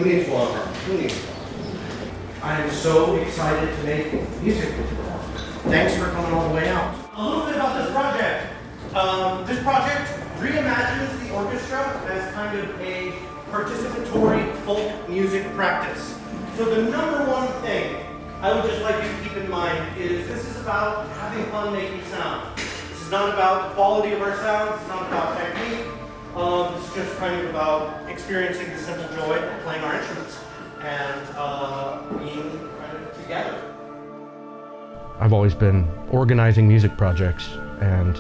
needs one? Who needs one? I am so excited to make music with you all. Thanks for coming all the way out. A little bit about this project. This project reimagines the orchestra as kind of a participatory folk music practice. So the number one thing I would just like you to keep in mind is this is about having fun making sound. This is not about the quality of our sounds, it's not about technique. This is just kind of about experiencing the simple joy of playing our instruments and being kind of together. I've always been organizing music projects, and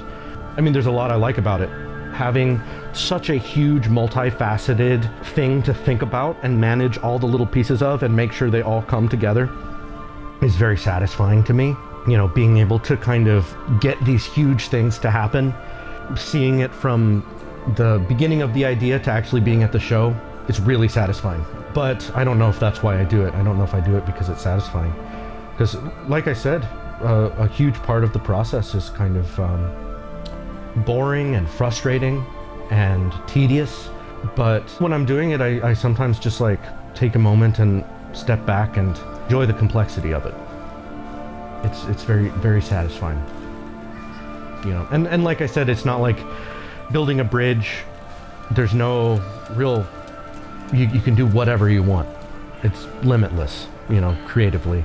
I mean, there's a lot I like about it. Having such a huge, multifaceted thing to think about and manage all the little pieces of and make sure they all come together is very satisfying to me. You know, being able to kind of get these huge things to happen, seeing it from the beginning of the idea to actually being at the show, it's really satisfying. But I don't know if that's why I do it. I don't know if I do it because it's satisfying. Because, like I said, a huge part of the process is kind of boring and frustrating and tedious. But when I'm doing it, I sometimes just like take a moment and step back and enjoy the complexity of it. It's very, very satisfying. You know, and like I said, it's not like building a bridge. There's no real, you can do whatever you want. It's limitless, you know, creatively.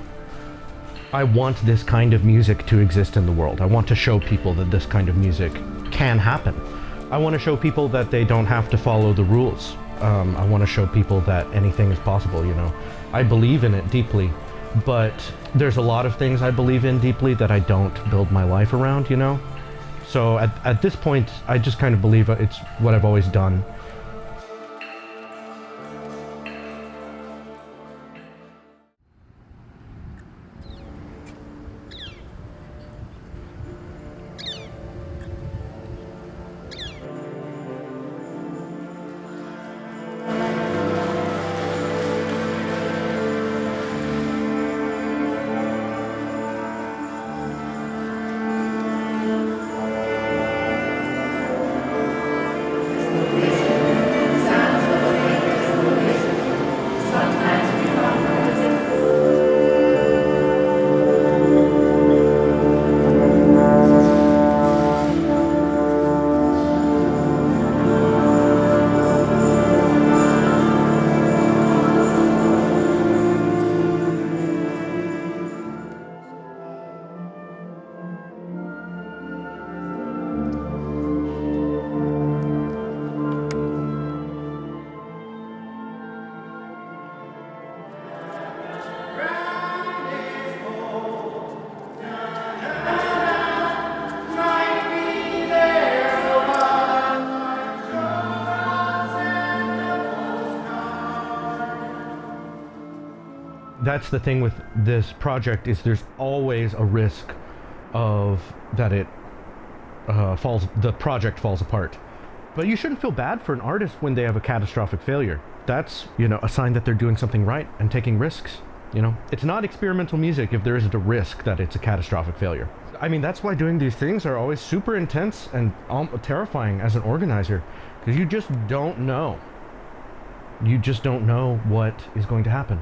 I want this kind of music to exist in the world. I want to show people that this kind of music can happen. I want to show people that they don't have to follow the rules. I want to show people that anything is possible, you know. I believe in it deeply, but there's a lot of things I believe in deeply that I don't build my life around, you know. So at this point, I just kind of believe it's what I've always done. That's the thing with this project, is there's always a risk of that it the project falls apart. But you shouldn't feel bad for an artist when they have a catastrophic failure. That's, you know, a sign that they're doing something right and taking risks. You know, it's not experimental music if there isn't a risk that it's a catastrophic failure. I mean, that's why doing these things are always super intense and terrifying as an organizer, because you just don't know. You just don't know what is going to happen.